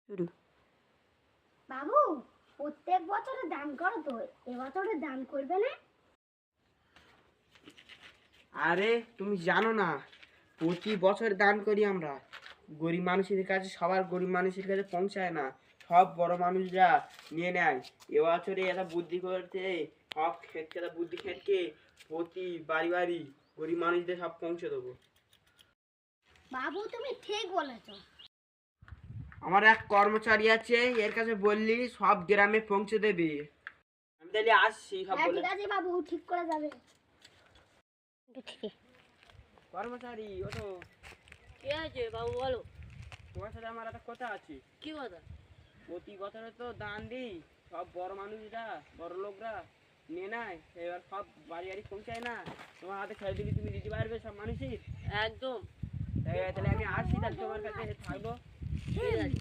শুরু। বাবু, প্রত্যেক বছরে দান করো তো, এবছরে দান করবে না? আরে তুমি জানো না, প্রতি বছর দান করি আমরা। গরিব মানুষের কাছে, সবার গরিব মানুষের কাছে পৌঁছায় না, সব বড় মানুষরা নিয়ে নেয়। এবছরে এটা বুদ্ধি করতে, সব ক্ষেত্রে বুদ্ধি ক্ষেত্রে প্রতি বাড়ি বাড়ি গরিব মানুষদের সব পৌঁছে দেবো। বাবু, তুমি ঠিক বলেছ। আমার এক কর্মচারী আছে, এর কাছে বললি সব গ্রামে পৌঁছে দেবে। আমি তাহলে আসছি সব হ্যাঁ বলে। ঠিক আছে বাবু, ঠিক করে যাবে। কর্মচারী ওঠো। কি আছে বাবু বলো? তোমার সাথে আমার একটা কথা আছে। কি কথা? প্রতি বছরে তো দান দিই, সব বড় মানুষরা, বড় লোকরা নিয়ে নেয়, এবার সব বাড়ি বাড়ি পৌঁছায় না। তোমার হাতে ছেড়ে দিবি, তুমি দিতে পারবে সব মানুষই। একদম তাহলে আমি আসি, তাহলে তোমার কাছে থাকবো। ঠিক আছে।